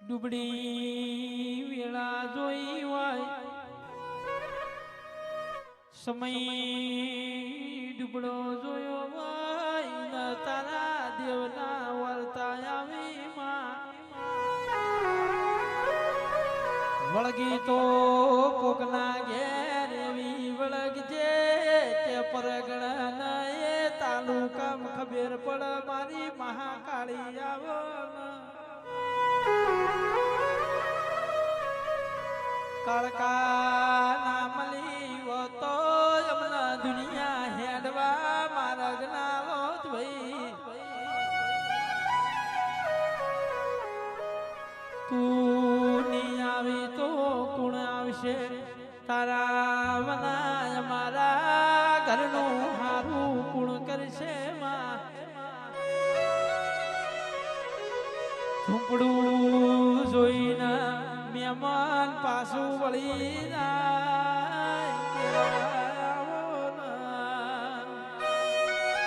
ડૂબડી વેળા જોઈ હોય સમય ડૂબડો જોયો હોય ન તારા દેવના વર્તા આવી વળગી તો કોકના ઘેર એવી વળગજે કે પરગણા એ તાલુકામ ખબર પડ મારી મહાકાળી આવો કાળકા ના મળી તો એમના દુનિયા હેડવા મારા ગનાલો ભાઈ તું ની આવી તો કોણ આવશે તારા વનાય મારા ઘરનું હારું કોણ કરશે માં ઝૂંપડું જોઈને મહેમાન પાછું વળી ના